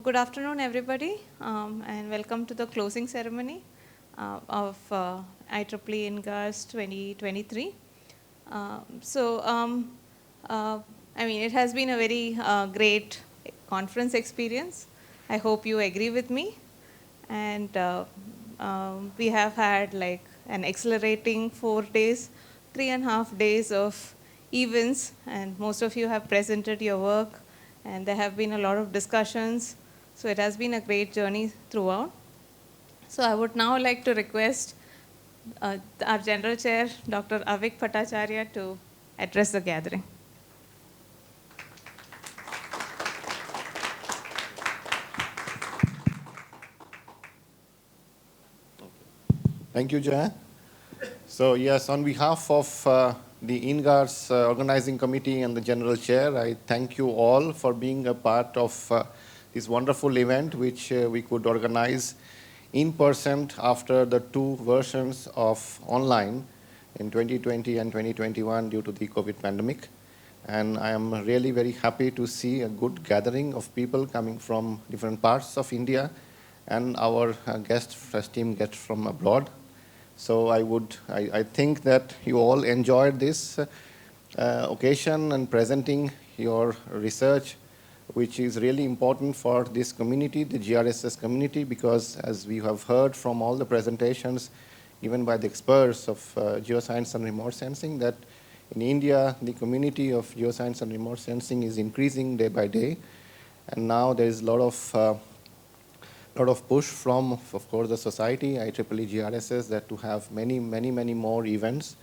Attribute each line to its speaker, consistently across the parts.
Speaker 1: Good afternoon, everybody, and welcome to the closing ceremony of IEEE InGARSS 2023. I mean, it has been a very great conference experience. I hope you agree with me. And we have had like an accelerating 4 days, 3.5 days of events, and most of you have presented your work, and there have been a lot of discussions. So it has been a great journey throughout. So I would now like to request our General Chair, Dr. Avik Bhattacharya, to address the gathering.
Speaker 2: Thank you, Jaya. So yes, on behalf of the INGARSS Organizing Committee and the General Chair, I thank you all for being a part of this wonderful event, which we could organize in person after the two versions of online in 2020 and 2021 due to the COVID pandemic. And I am really very happy to see a good gathering of people coming from different parts of India and our esteemed guests from abroad. So I think that you all enjoyed this occasion and presenting your research, which is really important for this community, the GRSS community, because as we have heard from all the presentations given by the experts of geoscience and remote sensing, that in India, the community of geoscience and remote sensing is increasing day by day. And now there is a lot of push from, of course, the society, IEEE-GRSS, that to have many more events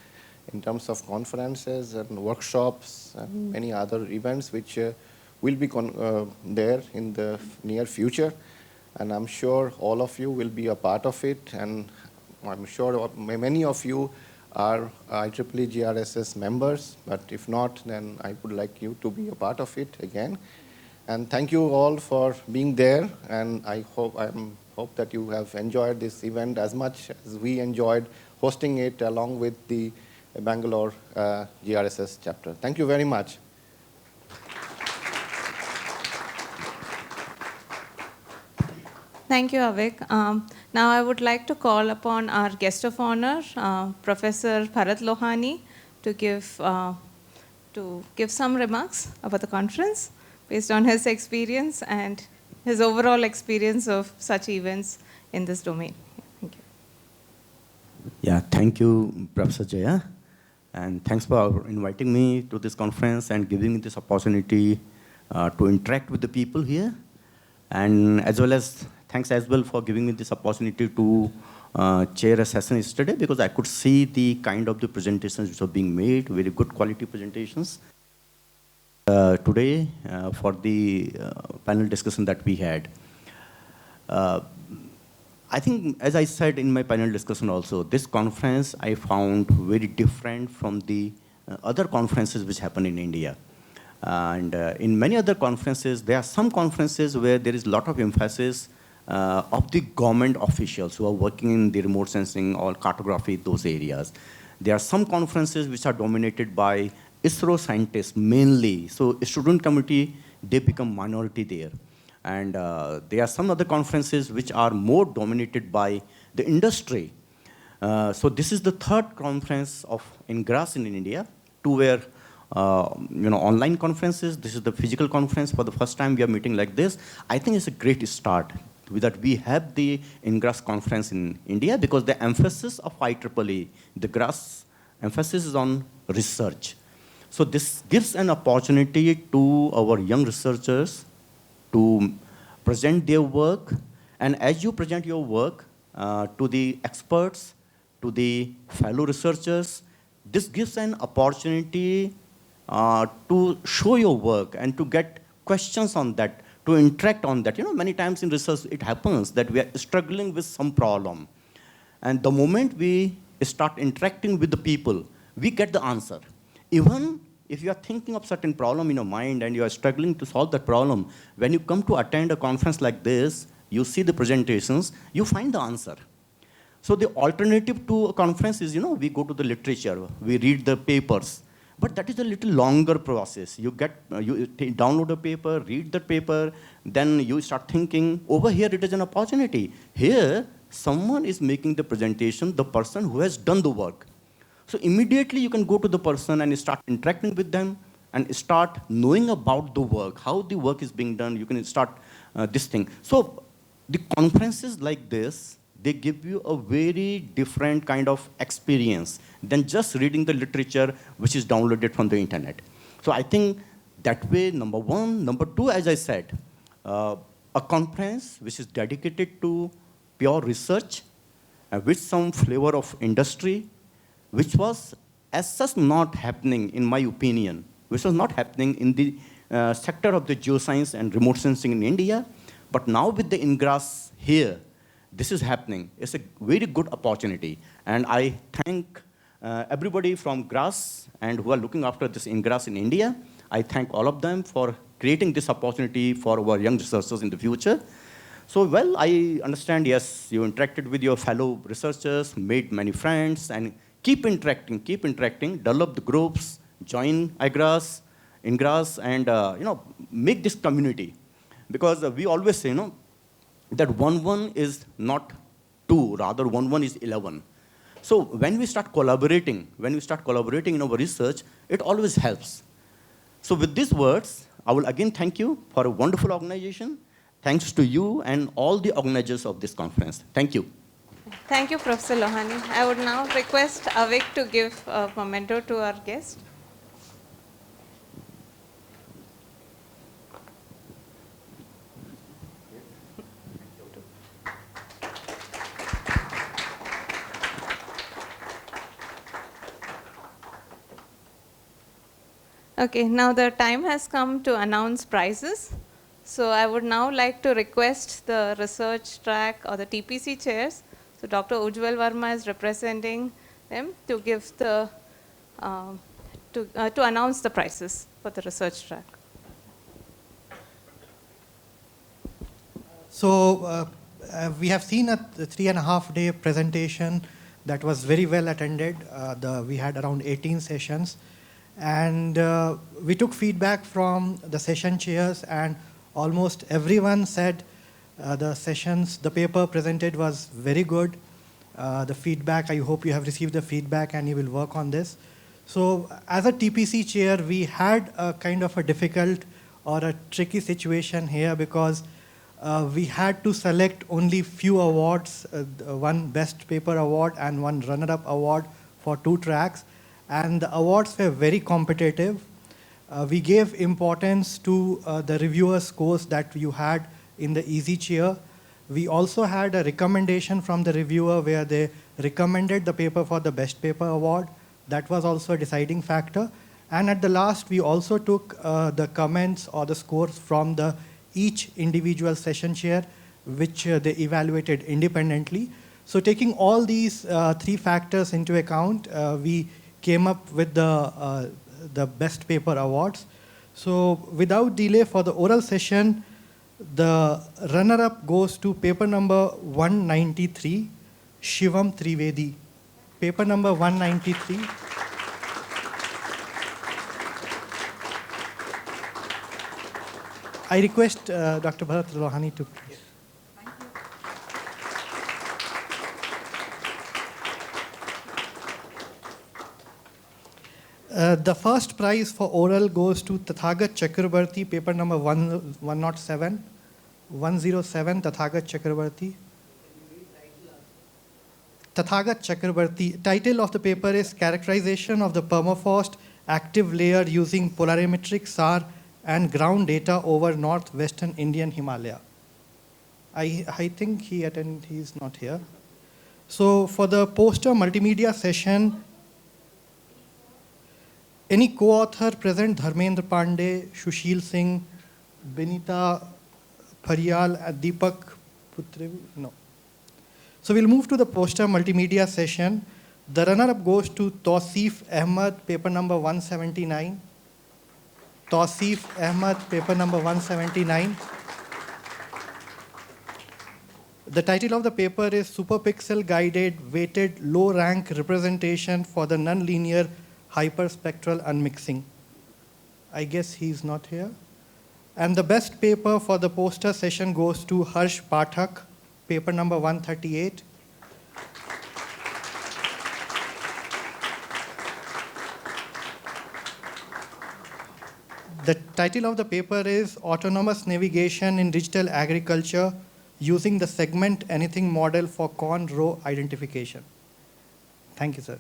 Speaker 2: in terms of conferences and workshops and many other events which will be there in the near future. And I'm sure all of you will be a part of it. And I'm sure many of you are IEEE-GRSS members. But if not, then I would like you to be a part of it again. And thank you all for being there. And I hope that you have enjoyed this event as much as we enjoyed hosting it along with the Bangalore GRSS chapter. Thank you very much.
Speaker 1: Thank you, Avik. Now I would like to call upon our guest of honor, Professor Bharat Lohani, to give some remarks about the conference based on his experience and his overall experience of such events in this domain. Thank you.
Speaker 3: Yeah, thank you, Professor Jaya. And thanks for inviting me to this conference and giving me this opportunity to interact with the people here. And as well as thanks as well for giving me this opportunity to chair a session yesterday, because I could see the kind of the presentations which are being made, very good quality presentations. Today for the panel discussion that we had. I think, as I said in my panel discussion also, this conference I found very different from the other conferences which happen in India. And in many other conferences, there are some conferences where there is a lot of emphasis of the government officials who are working in the remote sensing or cartography, those areas. There are some conferences which are dominated by ISRO scientists mainly. So student community, they become minority there. And there are some other conferences which are more dominated by the industry. So this is the third conference of INGRASS in India. Two were online conferences. This is the physical conference. For the first time we are meeting like this. I think it's a great start with that we have the INGRASS conference in India, because the emphasis of IEEE, the GRSS emphasis is on research. So this gives an opportunity to our young researchers to present their work. And as you present your work to the experts, to the fellow researchers, this gives an opportunity to show your work and to get questions on that, to interact on that. You know, many times in research it happens that we are struggling with some problem. And the moment we start interacting with the people, we get the answer. Even if you are thinking of certain problem in your mind and you are struggling to solve that problem, when you come to attend a conference like this, you see the presentations, you find the answer. So the alternative to a conference is, we go to the literature, we read the papers. But that is a little longer process. You download a paper, read the paper, then you start thinking. Over here, it is an opportunity. Here, someone is making the presentation, the person who has done the work. So immediately you can go to the person and start interacting with them and start knowing about the work, how the work is being done. You can start this thing. So the conferences like this, they give you a very different kind of experience than just reading the literature which is downloaded from the internet. So I think that way, number one. Number two, as I said, a conference which is dedicated to pure research with some flavor of industry, which was as such not happening, in my opinion, which was not happening in the sector of the geoscience and remote sensing in India. But now with the INGRASS here, this is happening. It's a very good opportunity. And I thank everybody from GRASS and who are looking after this INGRASS in India. I thank all of them for creating this opportunity for our young researchers in the future. So, well, I understand, yes, you interacted with your fellow researchers, made many friends, and keep interacting, develop the groups, join IGRASS, INGRASS, and make this community. Because we always say, that 1 is not 2, rather 1 is 11. So when we start collaborating in our research, it always helps. So with these words, I will again thank you for a wonderful organization. Thanks to you and all the organizers of this conference. Thank you.
Speaker 1: Thank you, Professor Lohani. I would now request Avik to give a memento to our guest. Okay, now the time has come to announce prizes. So I would now like to request the research track or the TPC chairs. So Dr. Ujjwal Verma is representing them to give the to announce the prizes for the research track.
Speaker 4: So we have seen a 3.5-day presentation that was very well attended. We had around 18 sessions. And we took feedback from the session chairs, and almost everyone said the paper presented was very good. The feedback, I hope you have received the feedback and you will work on this. So as a TPC chair, we had a kind of a difficult or a tricky situation here because we had to select only few awards, one best paper award and one runner-up award for 2 tracks. And the awards were very competitive. We gave importance to the reviewer scores that you had in the easy chair. We also had a recommendation from the reviewer where they recommended the paper for the best paper award. That was also a deciding factor. And at the last, we also took the comments or the scores from each individual session chair, which they evaluated independently. So taking all these 3 factors into account, we came up with the best paper awards. So without delay, for the oral session, the runner-up goes to paper number 193, Shivam Trivedi. Paper number 193. I request Dr. Bharat Lohani to please. The first prize for oral goes to Tathagat Chakrabarti, paper number 107, Tathagat Chakrabarti. Tathagat Chakrabarti. Title of the paper is Characterization of the Permafrost Active Layer Using Polarimetric SAR and Ground Data over Northwestern Indian Himalaya. I think he's not here. So for the poster multimedia session, any co-author present? Dharmendra Pandey, Shushil Singh, Benita Phariyal, Deepak Putrevi? No. So we'll move to the poster multimedia session. The runner-up goes to Tausif Ahmad, paper number 179. Tausif Ahmad, paper number 179. The title of the paper is Superpixel Guided Weighted Low Rank Representation for the Nonlinear hyperspectral unmixing. I guess he's not here. And the best paper for the poster session goes to Harsh Pathak, paper number 138. The title of the paper is Autonomous Navigation in Digital Agriculture Using the Segment Anything Model for Corn Row Identification. Thank you, sir.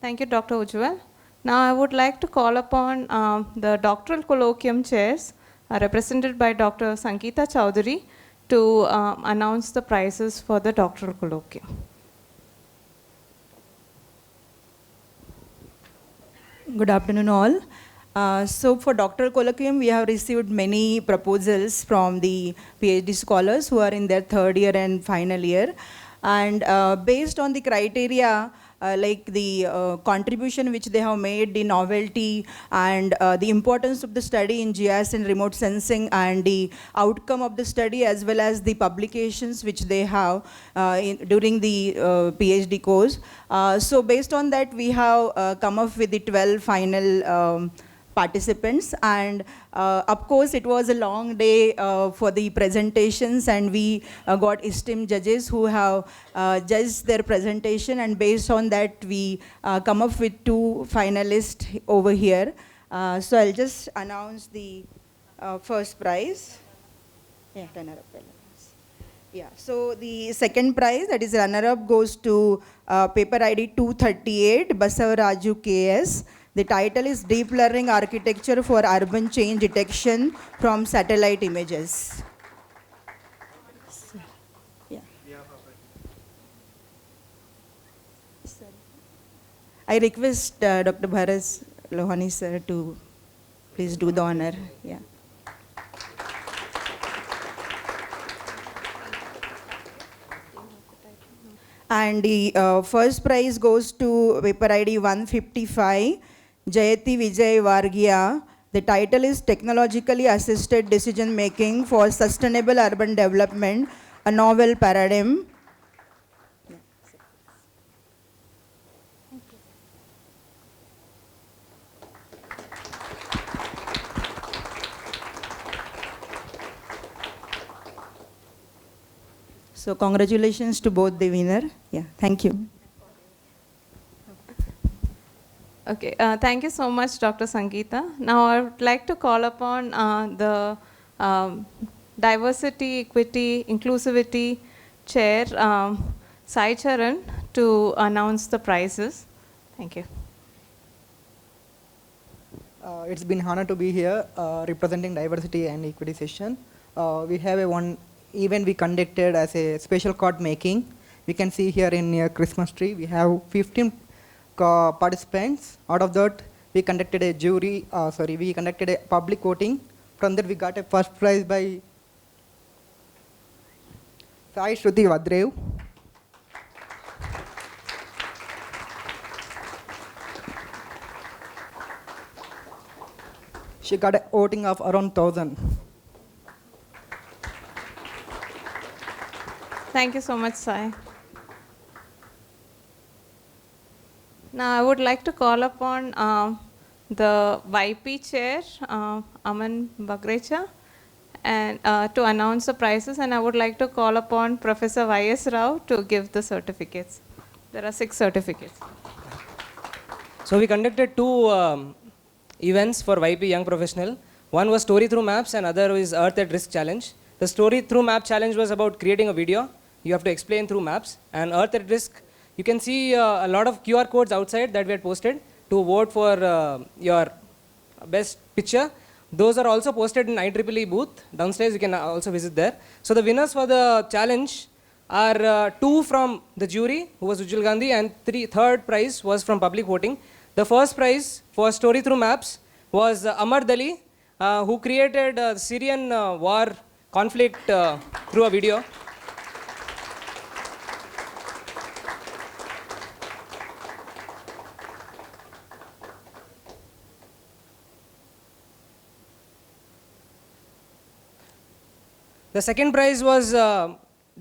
Speaker 1: Thank you, Dr. Ujjwal. Now I would like to call upon the doctoral colloquium chairs represented by Dr. Sangeeta Chowdhury to announce the prizes for the doctoral colloquium.
Speaker 5: Good afternoon, all. So for doctoral colloquium, we have received many proposals from the PhD scholars who are in their third year and final year. And based on the criteria, like the contribution which they have made, the novelty, and the importance of the study in GIS and remote sensing, and the outcome of the study, as well as the publications which they have during the PhD course. So based on that, we have come up with the 12 final participants, and of course it was a long day for the presentations, and we got esteemed judges who have judged their presentation, and based on that we come up with 2 finalists over here. So I'll just announce the first prize. Yeah, runner-up. Yeah, so the second prize, that is runner-up, goes to paper ID 238, Basavaraju KS. The title is Deep Learning Architecture for Urban Change Detection from Satellite Images. Yeah. I request Dr. Bharat Lohani sir to please do the honor. Yeah. And the first prize goes to paper ID 155, Jayati Vijay Vargia. The title is Technologically Assisted Decision Making for Sustainable Urban Development, a Novel Paradigm. So congratulations to both the winner. Yeah, thank you.
Speaker 1: Okay, thank you so much, Dr. Sangeeta. Now I would like to call upon the Diversity, Equity, Inclusivity Chair, Sai Charan, to announce the prizes. Thank you.
Speaker 6: It's been an honor to be here representing diversity and equity session. We have one event we conducted as a special card making. We can see here in near Christmas tree, we have 15 participants. Out of that, we conducted a we conducted a public voting. From that, we got a first prize by Sai Shruti Vadrev. She got a voting of around 1,000.
Speaker 1: Thank you so much, Sai. Now I would like to call upon the YP chair, Aman Bagrecha, and to announce the prizes, and I would like to call upon Professor Y.S. Rao to give the certificates. There are 6 certificates.
Speaker 7: So we conducted 2 events for YP Young Professional. One was Story Through Maps, and other is Earth at Risk Challenge. The Story Through Map Challenge was about creating a video. You have to explain through maps. And Earth at Risk, you can see a lot of QR codes outside that we had posted to vote for your best picture. Those are also posted in IEEE booth. Downstairs, you can also visit there. So the winners for the challenge are 2 from the jury, who was Ujjwal Gandhi, and third prize was from public voting. The first prize for Story Through Maps was Amar Dali, who created the Syrian war conflict through a video. The second prize was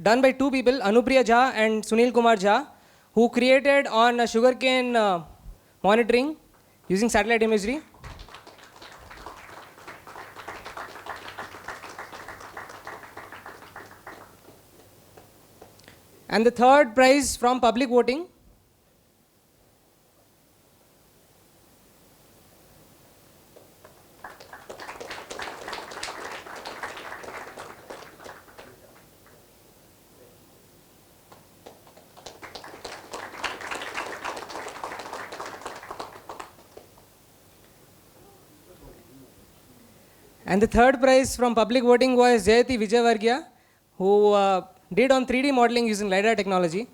Speaker 7: done by two people, Anupriya Jha and Sunil Kumar Jha, who created on sugarcane monitoring using satellite imagery. And the third prize from public voting. And the third prize from public voting was Jayati Vijayvargya, who did on 3D modeling using LiDAR technology.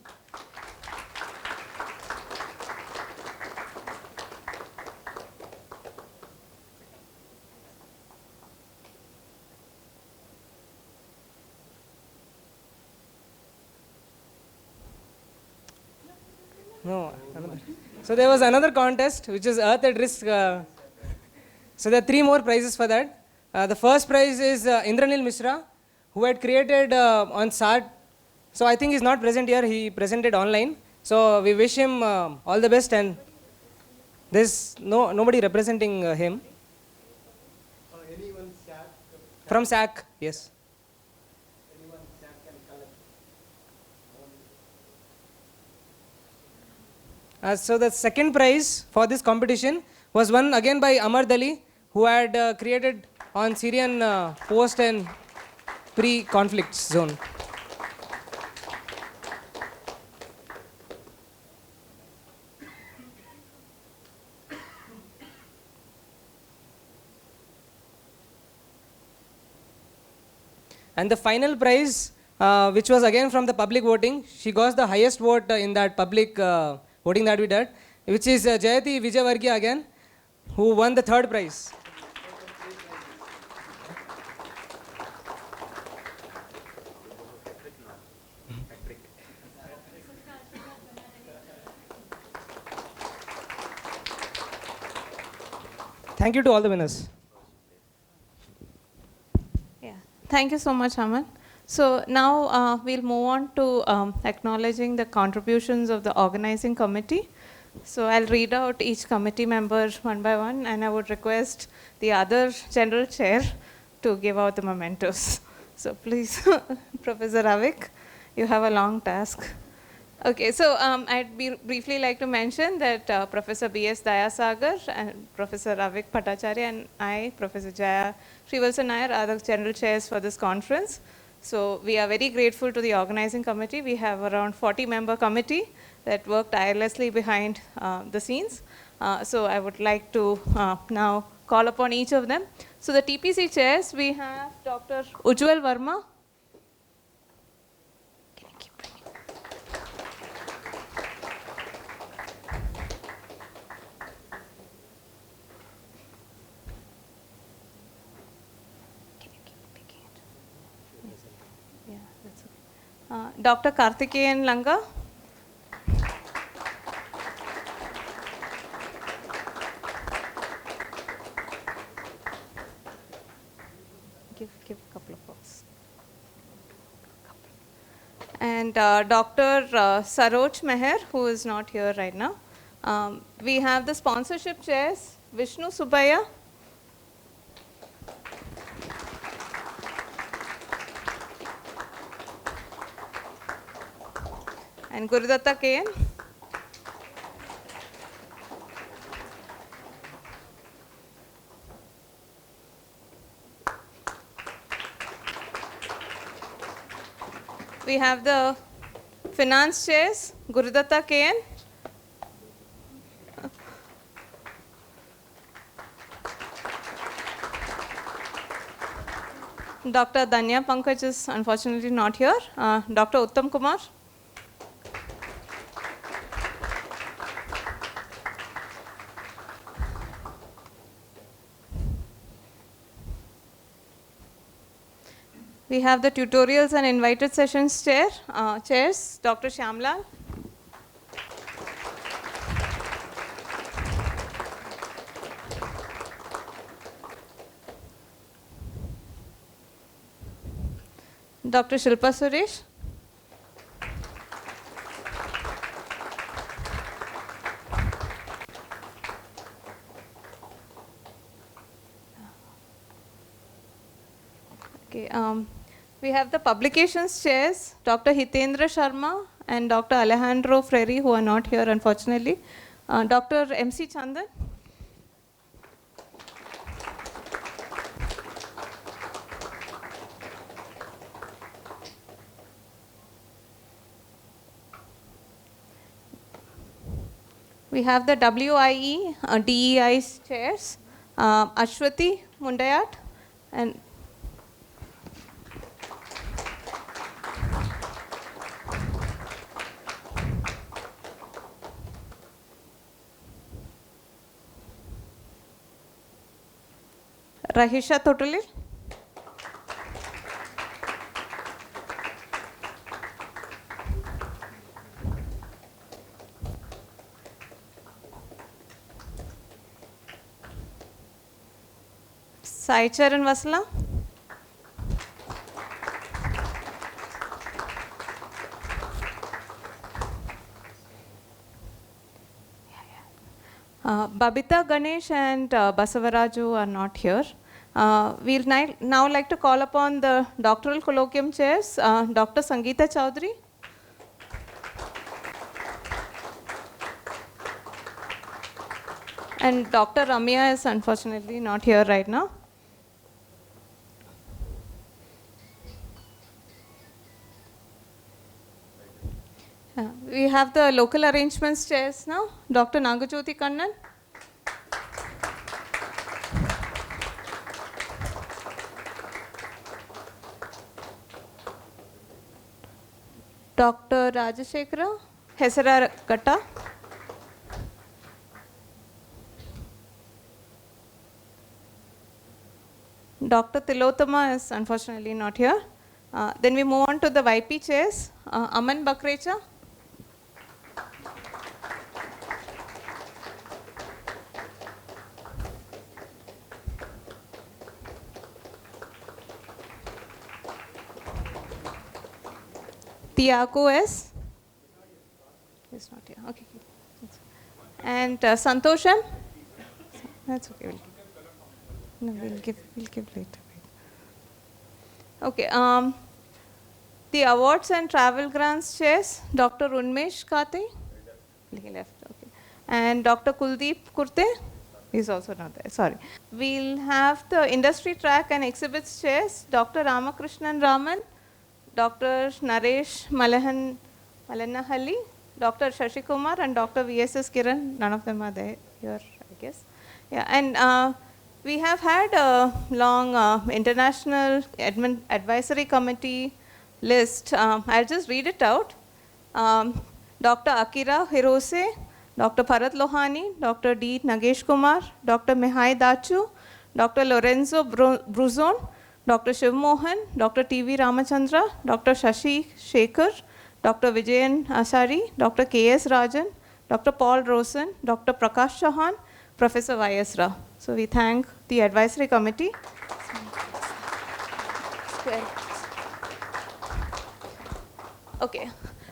Speaker 7: No, another. So there was another contest, which is Earth at Risk. So there are three more prizes for that. The first prize is Indranil Mishra, who had created on SAT. So I think he's not present here, he presented online. So we wish him all the best, and there's nobody representing him.
Speaker 4: Anyone SAC?
Speaker 7: From SAC, yes.
Speaker 4: Anyone SAC can collect?
Speaker 7: So the second prize for this competition was won again by Amar Dali, who had created on Syrian post and pre-conflict zone. And the final prize, which was again from the public voting, she got the highest vote in that public voting that we did, which is Jayati Vijayvargya again, who won the third prize. Thank you to all the winners.
Speaker 1: Yeah, thank you so much, Aman. So now we'll move on to acknowledging the contributions of the organizing committee. So I'll read out each committee member one by one, and I would request the other general chair to give out the mementos. So please, Professor Avik, you have a long task. Okay, so I'd briefly like to mention that Professor B.S. Dayasagar and Professor Avik Bhattacharya and I, Professor Jaya Srivalsa Nair, are the general chairs for this conference. So we are very grateful to the organizing committee. We have around 40-member committee that worked tirelessly behind the scenes. So I would like to now call upon each of them. So the TPC chairs, we have Dr. Ujjwal Verma. Can you keep bringing? Can you keep picking it? Yeah, that's okay. Dr. Karthikeyan Langa. Give a couple of votes. And Dr. Saroj Meher, who is not here right now. We have the sponsorship chairs, Vishnu Subaya. And Gurudatta KN. We have the finance chairs, Gurudatta KN. Dr. Danya Pankaj is unfortunately not here. Dr. Uttam Kumar. We have the tutorials and invited sessions chairs, Dr. Shyamlal. Dr. Shilpa Suresh. Okay, we have the publications chairs, Dr. Hitendra Sharma and Dr. Alejandro Freire, who are not here, unfortunately. Dr. M.C. Chandan. We have the WIE, DEI chairs, Ashwati Mundayat and Rahisha Totally. Saicharan Vasla. Babita Ganesh and Basavaraju are not here. We'll now like to call upon the doctoral colloquium chairs, Dr. Sangeeta Chowdhury. And Dr. Ramya is unfortunately not here right now. We have the local arrangements chairs now, Dr. Nagajyoti Kannan. Dr. Rajashekara Hesara Gatta. Dr. Tilotama is unfortunately not here. Then we move on to the YP chairs. Aman Bakrecha. Tiago S. He's not here. Okay. And Santoshan. That's okay. We'll give later. Okay. The awards and travel grants chairs, Dr. Unmesh Kate. He left. Okay. And Dr. Kuldeep Kurte. He's also not there. Sorry. We'll have the industry track and exhibits chairs, Dr. Ramakrishnan Raman, Dr. Naresh Malanahalli, Dr. Shashi Kumar, and Dr. VSS Kiran. None of them are there here, I guess. Yeah, and we have had a long international advisory committee list. I'll just read it out. Dr. Akira Hirose, Dr. Bharat Lohani, Dr. D. Nagesh Kumar, Dr. Mihai Dachu, Dr. Lorenzo Bruzon, Dr. Shiv Mohan, Dr. T.V. Ramachandra, Dr. Shashi Shekhar, Dr. Vijayan Asari, Dr. K.S. Rajan, Dr. Paul Rosen, Dr. Prakash Chauhan, Professor Y.S. Rao. So we thank the advisory committee. Okay,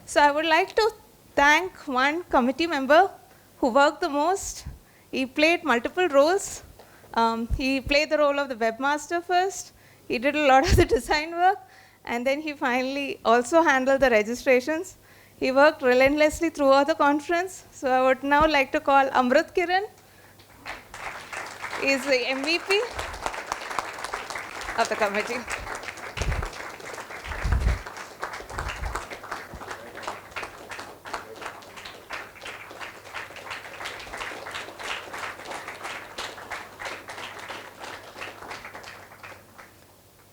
Speaker 1: so I would like to thank one committee member who worked the most. He played multiple roles. He played the role of the webmaster first. He did a lot of the design work, and then he finally also handled the registrations. He worked relentlessly throughout the conference. So I would now like to call Amrit Kiran. He is the MVP of the committee.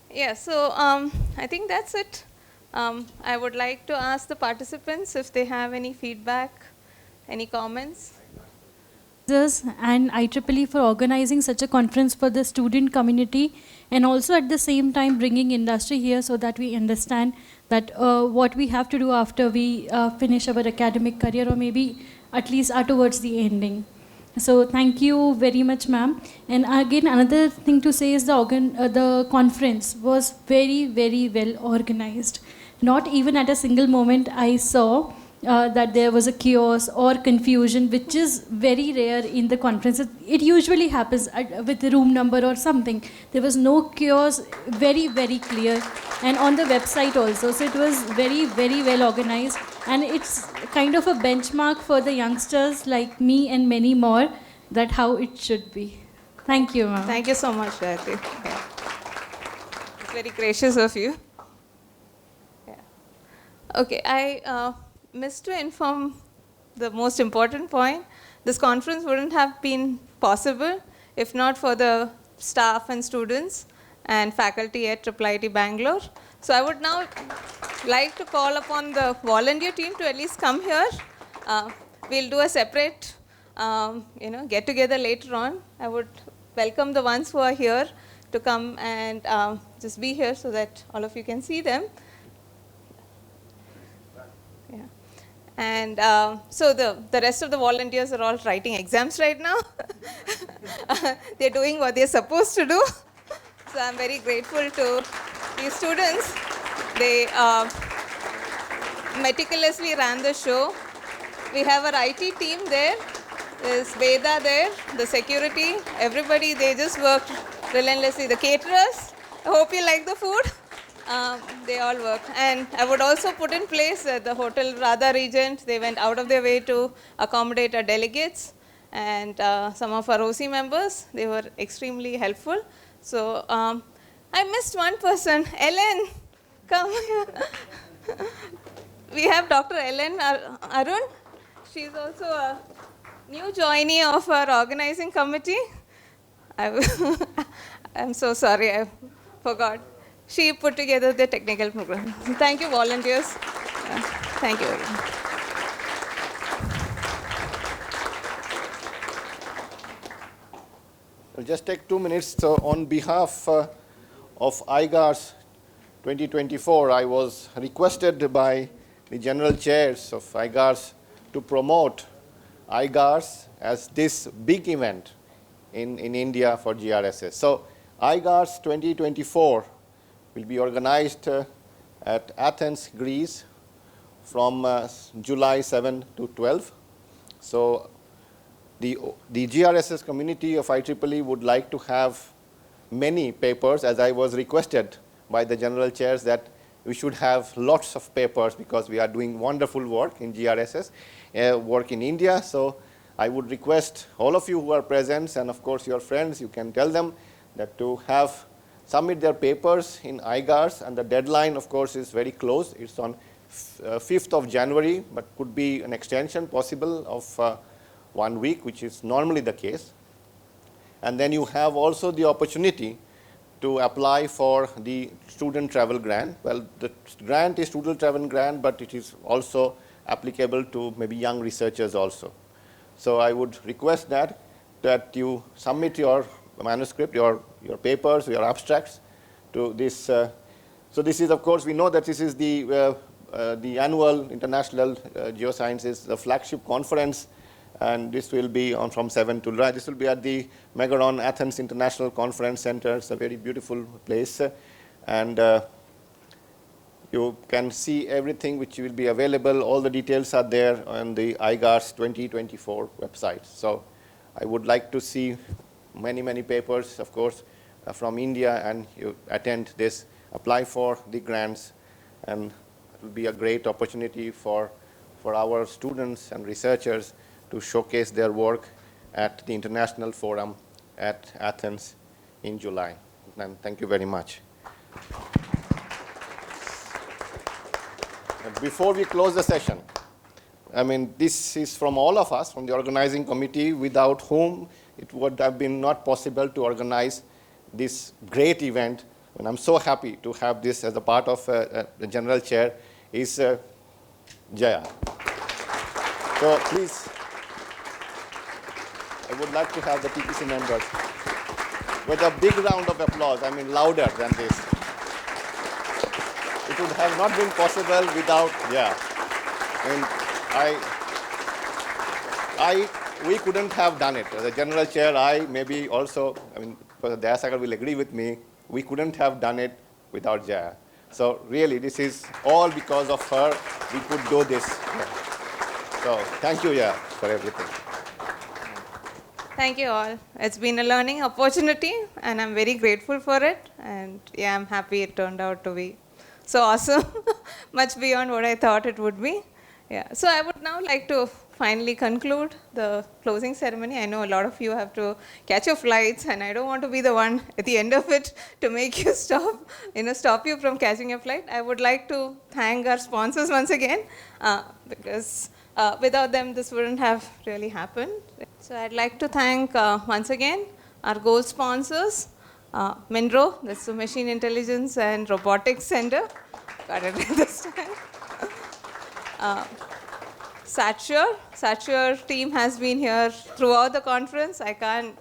Speaker 1: Yeah, so I think that's it. I would like to ask the participants if they have any feedback, any comments.
Speaker 8: And IEEE for organizing such a conference for the student community, and also at the same time bringing industry here so that we understand that what we have to do after we finish our academic career, or maybe at least are towards the ending. So thank you very much, ma'am. And again, another thing to say is the conference was very, very well organized. Not even at a single moment I saw that there was a chaos or confusion, which is very rare in the conferences. It usually happens with the room number or something. There was no chaos, very, very clear. And on the website also. So it was very, very well organized. And it's kind of a benchmark for the youngsters like me and many more, that how it should be. Thank you, ma'am.
Speaker 1: Thank you so much, Gayatri. Yeah. It's very gracious of you. Yeah. Okay, I missed to inform the most important point. This conference wouldn't have been possible if not for the staff and students and faculty at IIIT-Bangalore. So I would now like to call upon the volunteer team to at least come here. We'll do a separate get together later on. I would welcome the ones who are here to come and just be here so that all of you can see them. Yeah. And so the rest of the volunteers are all writing exams right now. They're doing what they're supposed to do. So I'm very grateful to these students. They meticulously ran the show. We have our IT team there. There's Veda there, the security, everybody, they just worked relentlessly. The caterers, I hope you like the food. They all worked. And I would also put in place the Hotel Radha Regent. They went out of their way to accommodate our delegates and some of our OC members. They were extremely helpful. So I missed one person, Ellen, come here. We have Dr. Ellen Arun. She's also a new joinee of our organizing committee. I'm so sorry, I forgot. She put together the technical program. Thank you, volunteers. Thank you again.
Speaker 2: I'll just take 2 minutes. So on behalf of IGARS 2024, I was requested by the general chairs of IGARS to promote IGARS as this big event in India for GRSS. So IGARS 2024 will be organized at Athens, Greece from July 7 to 12. So the GRSS community of IEEE would like to have many papers, as I was requested by the general chairs that we should have lots of papers because we are doing wonderful work in GRSS, work in India. So I would request all of you who are present, and of course your friends, you can tell them that to submit their papers in IGARS, and the deadline of course is very close. It's on 5th of January, but could be an extension possible of 1 week, which is normally the case. And then you have also the opportunity to apply for the student travel grant. Well, the grant is student travel grant, but it is also applicable to maybe young researchers also. So I would request that you submit your manuscript, your papers, your abstracts to this. So this is, of course, we know that this is the annual International Geosciences, the flagship conference, and this will be on from 7 to 9. This will be at the Megaron Athens International Conference Center. It's a very beautiful place. And you can see everything which will be available. All the details are there on the IGARS 2024 website. So I would like to see many, many papers, of course, from India, and you attend this, apply for the grants, and it will be a great opportunity for our students and researchers to showcase their work at the International Forum at Athens in July. And thank you very much. Before we close the session, I mean, this is from all of us, from the organizing committee, without whom it would have been not possible to organize this great event. And I'm so happy to have this as a part of the general chair, is Jaya. So please, I would like to have the TPC members with a big round of applause, I mean louder than this. It would have not been possible without, we couldn't have done it. As a general chair, maybe also, I mean, Dayasagar will agree with me, we couldn't have done it without Jaya. So really, this is all because of her, we could do this. So thank you, yeah, for everything.
Speaker 1: Thank you all. It's been a learning opportunity, and I'm very grateful for it. And yeah, I'm happy it turned out to be so awesome, much beyond what I thought it would be. Yeah. So I would now like to finally conclude the closing ceremony. I know a lot of you have to catch your flights, and I don't want to be the one at the end of it to make you stop you from catching your flight. I would like to thank our sponsors once again, because without them, this wouldn't have really happened. So I'd like to thank once again our gold sponsors, MINRO, that's the Machine Intelligence and Robotics Center. Got it this time. Satcher team has been here throughout the conference. I can't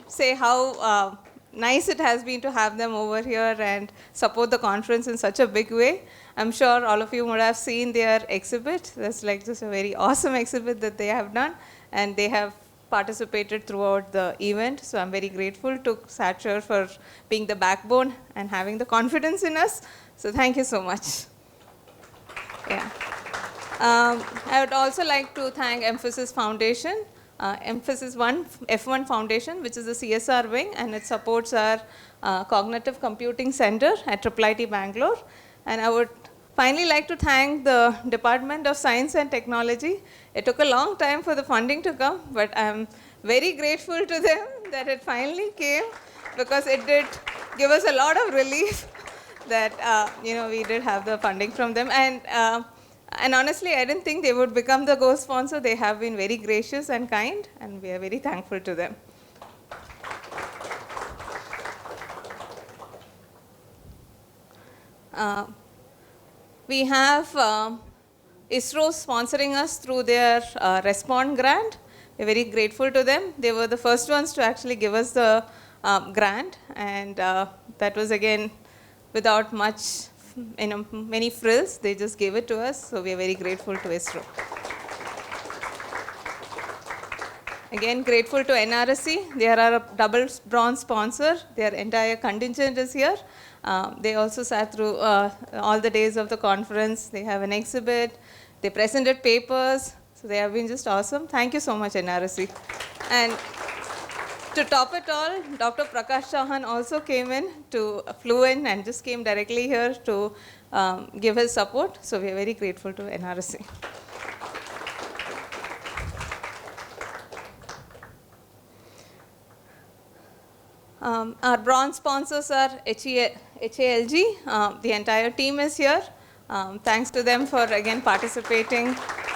Speaker 1: say how nice it has been to have them over here and support the conference in such a big way. I'm sure all of you would have seen their exhibit. That's like just a very awesome exhibit that they have done, and they have participated throughout the event. So I'm very grateful to Satcher for being the backbone and having the confidence in us. So thank you so much. Yeah. I would also like to thank Emphasis Foundation, Emphasis F1 Foundation, which is the CSR wing, and it supports our Cognitive Computing Center at IIIT-Bangalore. And I would finally like to thank the Department of Science and Technology. It took a long time for the funding to come, but I'm very grateful to them that it finally came, because it did give us a lot of relief that we did have the funding from them. And honestly, I didn't think they would become the co-sponsor. They have been very gracious and kind, and we are very thankful to them. We have ISRO sponsoring us through their Respond grant. We're very grateful to them. They were the first ones to actually give us the grant, and that was again without many frills. They just gave it to us, so we are very grateful to ISRO. Again, grateful to NRSC. They are a double bronze sponsor. Their entire contingent is here. They also sat through all the days of the conference. They have an exhibit. They presented papers. So they have been just awesome. Thank you so much, NRSC. And to top it all, Dr. Prakash Chauhan also flew in and just came directly here to give his support. So we are very grateful to NRSC. Our bronze sponsors are HALG. The entire team is here. Thanks to them for, again, participating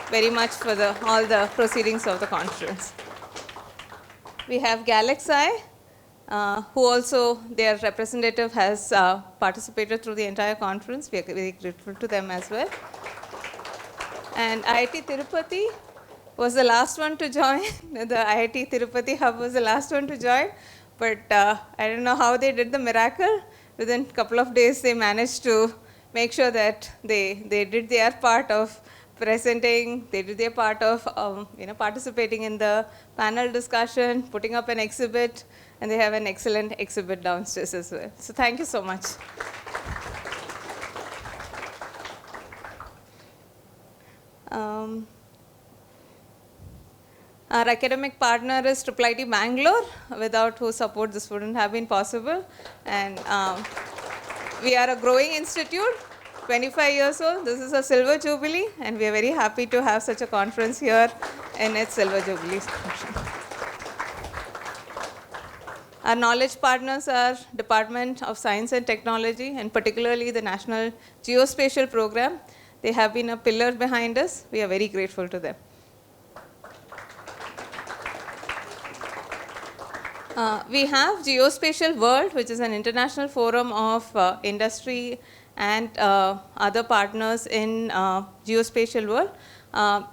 Speaker 1: very much for all the proceedings of the conference. We have Galaxy, who also, their representative has participated through the entire conference. We are very grateful to them as well. And IIT Tirupati was the last one to join. The IIT Tirupati hub was the last one to join. But I don't know how they did the miracle. Within a couple of days, they managed to make sure that they did their part of presenting, they did their part of participating in the panel discussion, putting up an exhibit, and they have an excellent exhibit downstairs as well. So thank you so much. Our academic partner is IIIT-Bangalore, without whose support this wouldn't have been possible. And we are a growing institute, 25 years old. This is a silver jubilee, and we are very happy to have such a conference here in its silver jubilee. Our knowledge partners are Department of Science and Technology, and particularly the National Geospatial Program. They have been a pillar behind us. We are very grateful to them. We have Geospatial World, which is an international forum of industry and other partners in Geospatial World.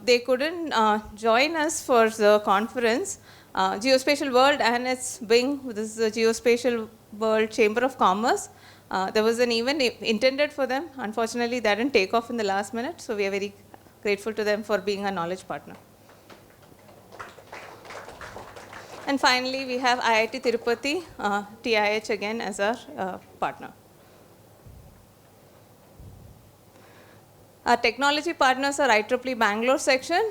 Speaker 1: They couldn't join us for the conference. Geospatial World and its wing, this is the Geospatial World Chamber of Commerce. There was an event intended for them. Unfortunately, that didn't take off in the last minute, so we are very grateful to them for being a knowledge partner. And finally, we have IIT Tirupati, TIH again as our partner. Our technology partners are IEEE-Bangalore section.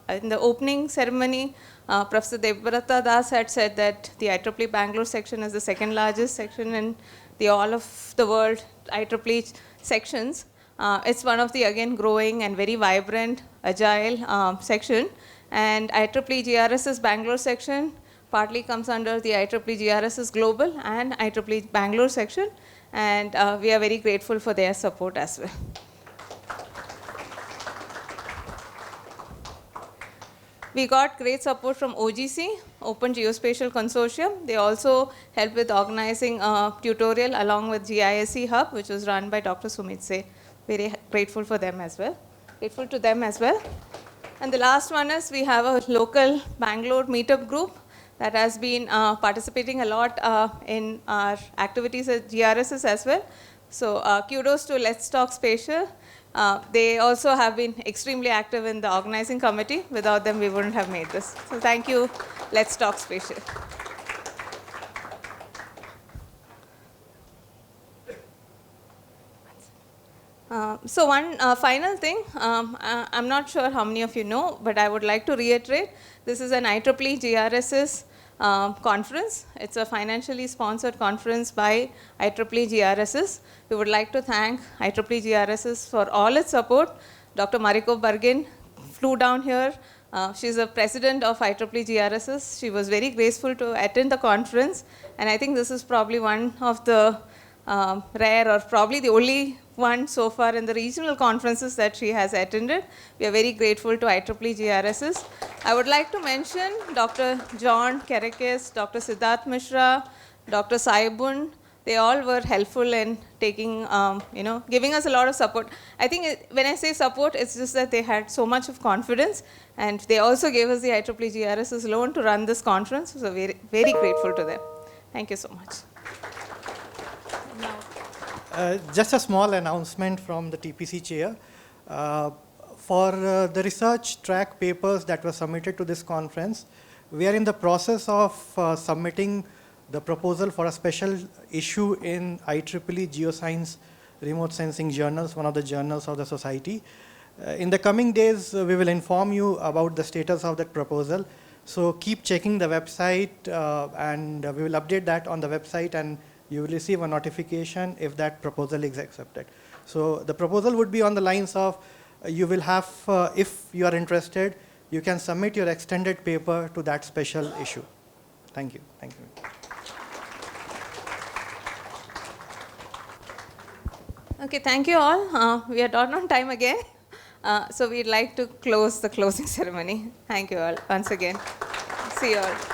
Speaker 1: In the opening ceremony, Professor Debrata Das had said that the IEEE-Bangalore section is the second largest section in all of the world IEEE sections. It's one of the, again, growing and very vibrant, agile section. And IEEE-GRSS-Bangalore section partly comes under the IEEE-GRSS Global and IEEE-Bangalore section. And we are very grateful for their support as well. We got great support from OGC, Open Geospatial Consortium. They also helped with organizing a tutorial along with GISE Hub, which was run by Dr. Sumit Se. Very grateful for them as well. Grateful to them as well. And the last one is we have a local Bangalore meetup group that has been participating a lot in our activities at GRSS as well. So kudos to Let's Talk Spatial. They also have been extremely active in the organizing committee. Without them, we wouldn't have made this. So thank you, Let's Talk Spatial. So one final thing, I'm not sure how many of you know, but I would like to reiterate, this is an IEEE-GRSS conference. It's a financially sponsored conference by IEEE-GRSS. We would like to thank IEEE-GRSS for all its support. Dr. Mariko Bergin flew down here. She's the president of IEEE-GRSS. She was very graceful to attend the conference, and I think this is probably one of the rare or probably the only one so far in the regional conferences that she has attended. We are very grateful to IEEE-GRSS. I would like to mention Dr. John Kerekes, Dr. Siddharth Mishra, Dr. Saibun. They all were helpful in taking, giving us a lot of support. I think when I say support, it's just that they had so much of confidence, and they also gave us the IEEE-GRSS loan to run this conference. So very, very grateful to them. Thank you so much.
Speaker 4: Just a small announcement from the TPC chair. For the research track papers that were submitted to this conference, we are in the process of submitting the proposal for a special issue in IEEE Geoscience Remote Sensing Journals, one of the journals of the society. In the coming days, we will inform you about the status of that proposal. So keep checking the website, and we will update that on the website, and you will receive a notification if that proposal is accepted. So the proposal would be on the lines of, you will have, if you are interested, you can submit your extended paper to that special issue. Thank you. Thank you.
Speaker 1: Okay, thank you all. We are done on time again. So we'd like to close the closing ceremony. Thank you all once again. See you all.